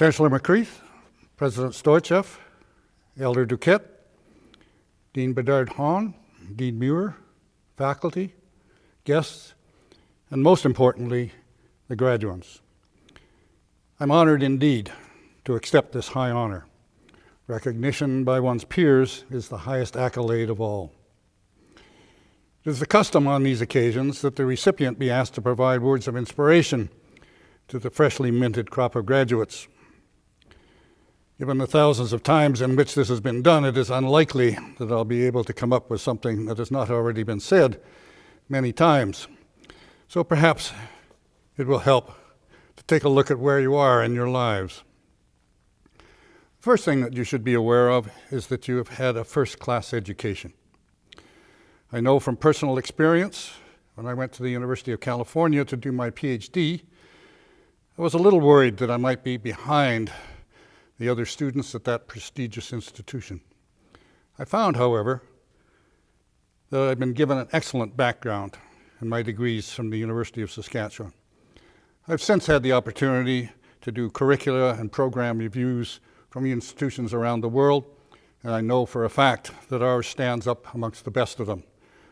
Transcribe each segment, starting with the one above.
Chancellor McCreath, President Stoichev, Elder Duquette, Dean Bedard-Hahn, Dean Muir, faculty, guests, and most importantly, the graduates. I'm honored indeed to accept this high honor. Recognition by one's peers is the highest accolade of all. It is the custom on these occasions that the recipient be asked to provide words of inspiration to the freshly minted crop of graduates. Given the thousands of times in which this has been done, it is unlikely that I'll be able to come up with something that has not already been said many times. So perhaps it will help to take a look at where you are in your lives. First thing that you should be aware of is that you have had a first-class education. I know from personal experience, when I went to the University of California to do my PhD, I was a little worried that I might be behind the other students at that prestigious institution. I found, however, that I'd been given an excellent background in my degrees from the University of Saskatchewan. I've since had the opportunity to do curricula and program reviews from institutions around the world, and I know for a fact that ours stands up amongst the best of them.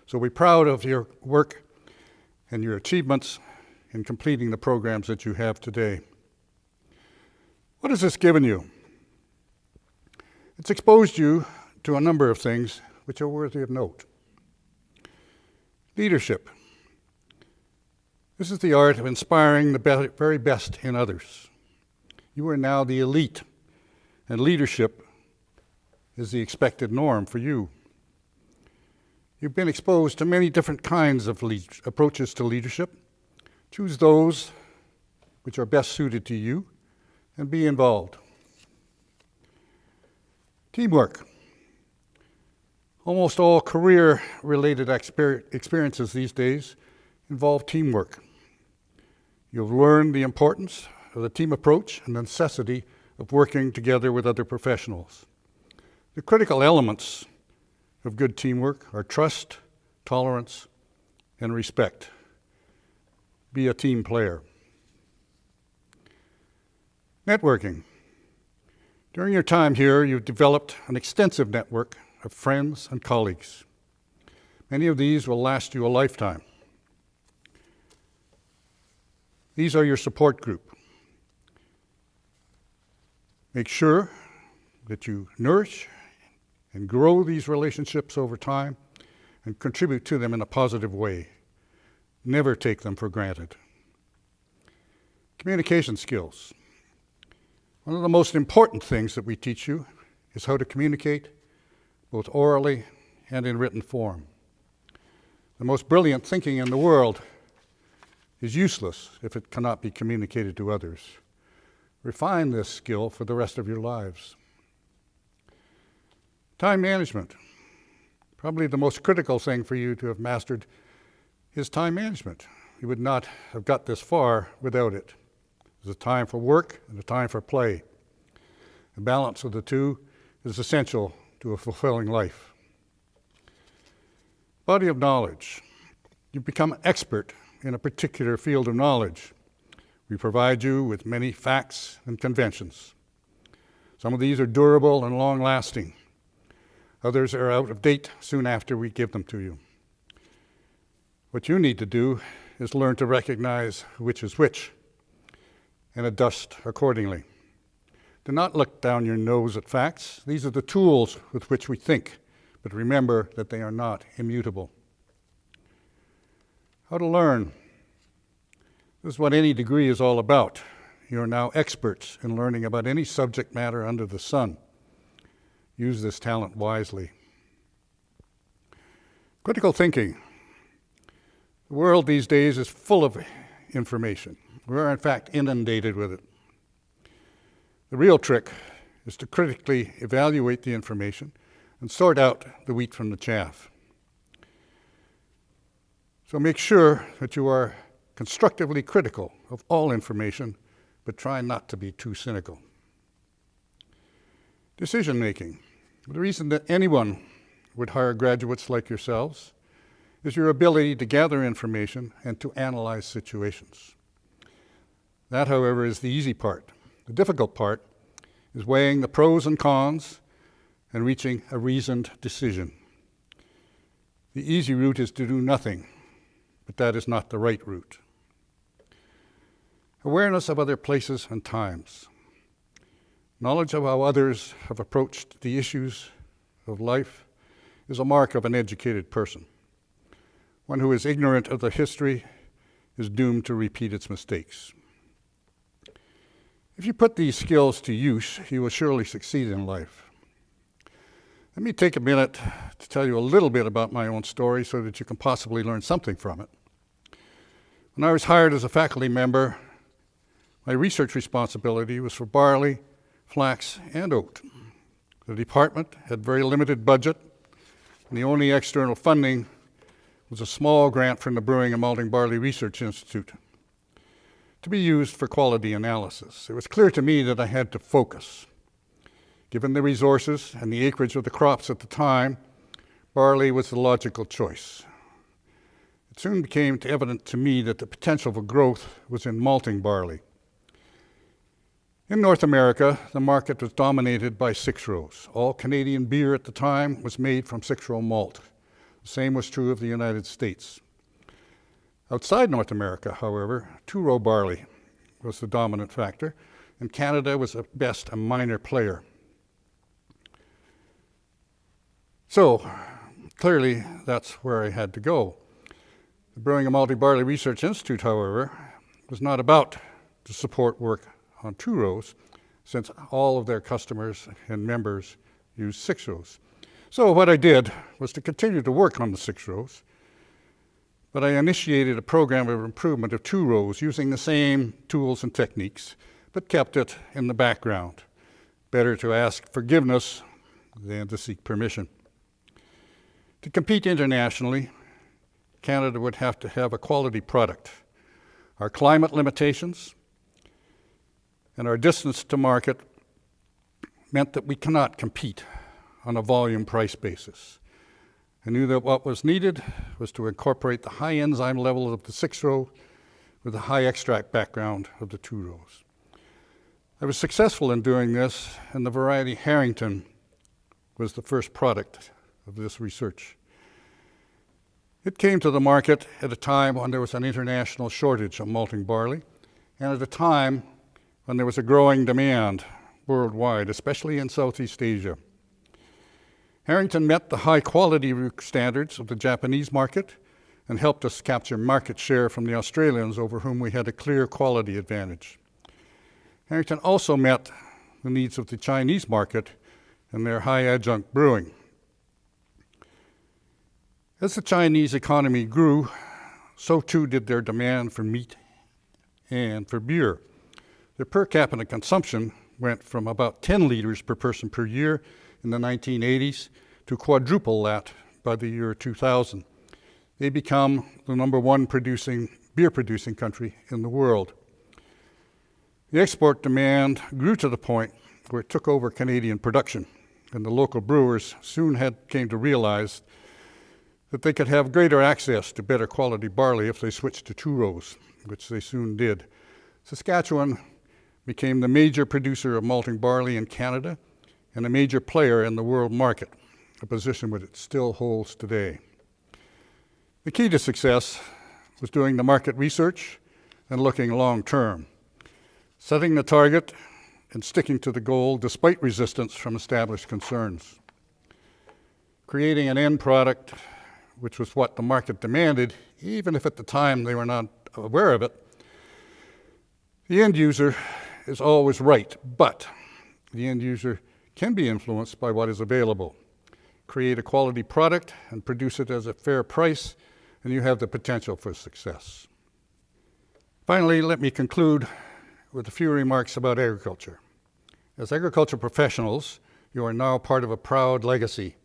So we're proud of your work and your achievements in completing the programs that you have today. What has this given you? It's exposed you to a number of things which are worthy of note. Leadership. This is the art of inspiring the very best in others. You are now the elite, and leadership is the expected norm for you. You've been exposed to many different kinds of approaches to leadership. Choose those which are best suited to you and be involved. Teamwork. Almost all career-related experiences these days involve teamwork. You've learned the importance of the team approach and the necessity of working together with other professionals. The critical elements of good teamwork are trust, tolerance, and respect. Be a team player. Networking. During your time here, you've developed an extensive network of friends and colleagues. Many of these will last you a lifetime. These are your support group. Make sure that you nourish and grow these relationships over time and contribute to them in a positive way. Never take them for granted. Communication skills. One of the most important things that we teach you is how to communicate both orally and in written form. The most brilliant thinking in the world is useless if it cannot be communicated to others. Refine this skill for the rest of your lives. Time management. Probably the most critical thing for you to have mastered is time management. You would not have got this far without it. There's a time for work and a time for play. The balance of the two is essential to a fulfilling life. Body of knowledge. You become an expert in a particular field of knowledge. We provide you with many facts and conventions. Some of these are durable and long-lasting. Others are out of date soon after we give them to you. What you need to do is learn to recognize which is which and adjust accordingly. Do not look down your nose at facts. These are the tools with which we think, but remember that they are not immutable. How to learn. This is what any degree is all about. You are now experts in learning about any subject matter under the sun. Use this talent wisely. Critical thinking. The world these days is full of information. We are, in fact, inundated with it. The real trick is to critically evaluate the information and sort out the wheat from the chaff. So make sure that you are constructively critical of all information, but try not to be too cynical. Decision making. The reason that anyone would hire graduates like yourselves is your ability to gather information and to analyze situations. That, however, is the easy part. The difficult part is weighing the pros and cons and reaching a reasoned decision. The easy route is to do nothing, but that is not the right route. Awareness of other places and times. Knowledge of how others have approached the issues of life is a mark of an educated person. One who is ignorant of the history is doomed to repeat its mistakes. If you put these skills to use, you will surely succeed in life. Let me take a minute to tell you a little bit about my own story so that you can possibly learn something from it. When I was hired as a faculty member, my research responsibility was for barley, flax, and oat. The department had very limited budget, and the only external funding was a small grant from the Brewing and Malting Barley Research Institute to be used for quality analysis. It was clear to me that I had to focus. Given the resources and the acreage of the crops at the time, barley was the logical choice. It soon became evident to me that the potential for growth was in malting barley. In North America, the market was dominated by six-rows. All Canadian beer at the time was made from six-row malt. The same was true of the United States. Outside North America, however, two-row barley was the dominant factor, and Canada was at best a minor player. So, clearly, that's where I had to go. The Brewing and Malting Barley Research Institute, however, was not about to support work on two rows, since all of their customers and members use six rows. So what I did was to continue to work on the six rows, but I initiated a program of improvement of two rows using the same tools and techniques, but kept it in the background. Better to ask forgiveness than to seek permission. To compete internationally, Canada would have to have a quality product. Our climate limitations and our distance to market meant that we cannot compete on a volume price basis. I knew that what was needed was to incorporate the high enzyme level of the six-row with the high extract background of the two rows. I was successful in doing this, and the variety Harrington was the first product of this research. It came to the market at a time when there was an international shortage of malting barley, and at a time when there was a growing demand worldwide, especially in Southeast Asia. Harrington met the high quality standards of the Japanese market and helped us capture market share from the Australians, over whom we had a clear quality advantage. Harrington also met the needs of the Chinese market and their high adjunct brewing. As the Chinese economy grew, so too did their demand for meat and for beer. Their per capita consumption went from about 10 liters per person per year in the 1980s to quadruple that by the year 2000. They become the number one beer producing country in the world. The export demand grew to the point where it took over Canadian production, and the local brewers soon came to realize that they could have greater access to better quality barley if they switched to two rows, which they soon did. Saskatchewan became the major producer of malting barley in Canada and a major player in the world market, a position which it still holds today. The key to success was doing the market research and looking long term, setting the target and sticking to the goal despite resistance from established concerns. Creating an end product, which was what the market demanded, even if at the time they were not aware of it. The end user is always right, but the end user can be influenced by what is available. Create a quality product and produce it at a fair price, and you have the potential for success. Finally, let me conclude with a few remarks about agriculture. As agriculture professionals, you are now part of a proud legacy.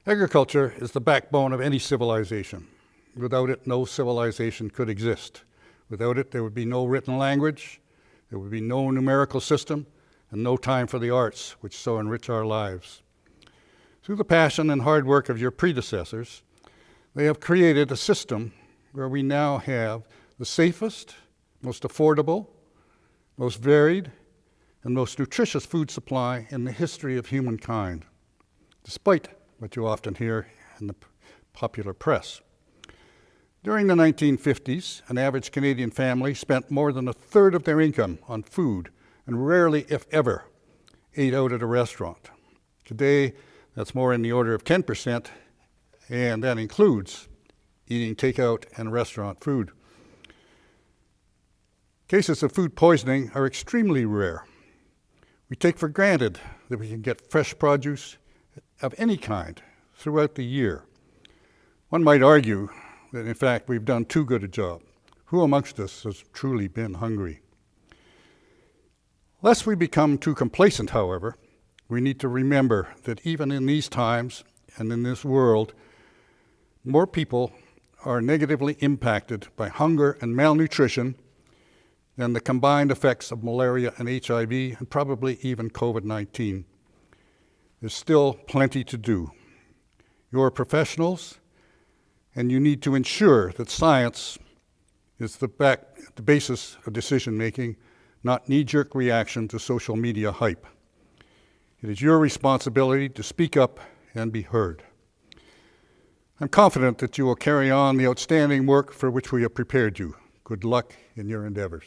Agriculture is the backbone of any civilization. Without it, no civilization could exist. Without it, there would be no written language, there would be no numerical system, and no time for the arts, which so enrich our lives. Through the passion and hard work of your predecessors, they have created a system where we now have the safest, most affordable, most varied, and most nutritious food supply in the history of humankind, despite what you often hear in the popular press. During the 1950s, an average Canadian family spent more than a third of their income on food and rarely, if ever, ate out at a restaurant. Today, that's more in the order of 10%, and that includes eating takeout and restaurant food. Cases of food poisoning are extremely rare. We take for granted that we can get fresh produce of any kind throughout the year. One might argue that, in fact, we've done too good a job. Who amongst us has truly been hungry? Lest we become too complacent, however, we need to remember that even in these times and in this world, more people are negatively impacted by hunger and malnutrition than the combined effects of malaria and HIV, and probably even COVID-19. There's still plenty to do. You're professionals, and you need to ensure that science is the basis of decision-making, not knee-jerk reaction to social media hype. It is your responsibility to speak up and be heard. I'm confident that you will carry on the outstanding work for which we have prepared you. Good luck in your endeavors.